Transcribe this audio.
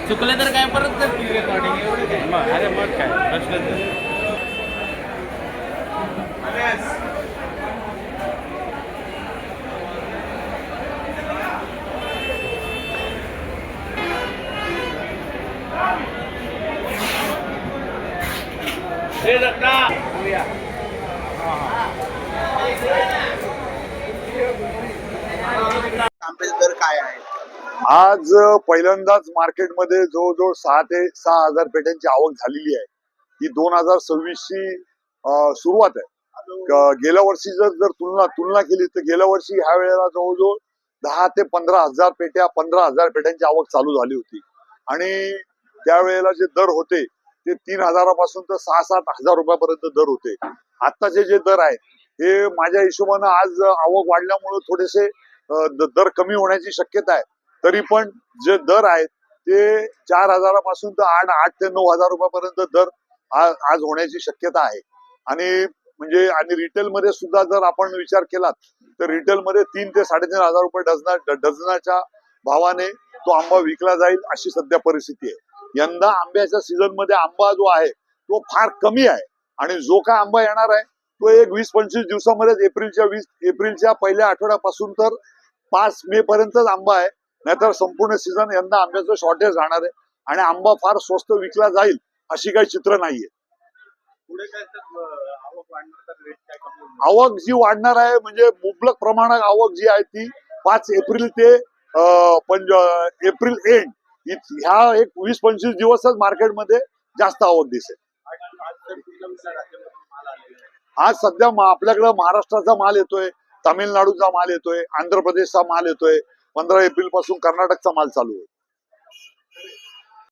चुकले तर काय परत करतील रेकॉर्डिंग एवढं काय मग अरे मग काय प्रश्नच नाही. हे दत्ता आंब्याचे दर काय आहे? आज पहिल्यांदाच मार्केटमध्ये जवळजवळ 6 ते 6 हजार पेट्यांची आवक झालेली आहे. ही 2026 ची सुरुवात आहे. गेल्या वर्षी जर तुलना केली तर गेल्या वर्षी ह्या वेळेला जवळजवळ 10 ते 15 हजार पेट्या 15 हजार पेट्यांची आवक चालू झाली होती आणि त्यावेळेला जे दर होते ते 3 हजारापासून तर 6-7 हजार रुपयापर्यंत दर होते. आत्ताचे जे दर आहेत हे माझ्या हिशोबानं आज आवक वाढल्यामुळे थोडेसे दर कमी होण्याची शक्यता आहे. तरी पण जे दर आहेत ते 4 हजारापासून तर 8 ते 9 हजार रुपयापर्यंत दर आज होण्याची शक्यता आहे. आणि रिटेल मध्ये सुद्धा जर आपण विचार केला तर रिटेल मध्ये 3 ते 3.5 हजार रुपये डझनाच्या भावाने तो आंबा विकला जाईल अशी सध्या परिस्थिती आहे. यंदा आंब्याच्या सीझन मध्ये आंबा जो आहे तो फार कमी आहे आणि जो काय आंबा येणार आहे तो एक 20-25 दिवसामध्ये एप्रिलच्या पहिल्या आठवड्यापासून तर 5 मे पर्यंतच आंबा आहे. नाहीतर संपूर्ण सीझन यंदा आंब्याचं शॉर्टेज राहणार आहे आणि आंबा फार स्वस्त विकला जाईल अशी काही चित्र नाहीये. पुढे काय तर आवक वाढणार तर रेट काय कमी होणार? आवक जी वाढणार आहे म्हणजे मुबलक प्रमाणात आवक जी आहे ती 5 एप्रिल ते एप्रिल एंड ह्या एक 20-25 दिवसच मार्केटमध्ये जास्त आवक दिसेल. आज तर कुठल्या राज्यामधून माल आलेला आहे? आज सध्या आपल्याकडे महाराष्ट्राचा माल येतोय, तामिळनाडूचा माल येतोय, आंध्र प्रदेशचा माल येतोय, 15 एप्रिल पासून कर्नाटकचा माल चालू आहे.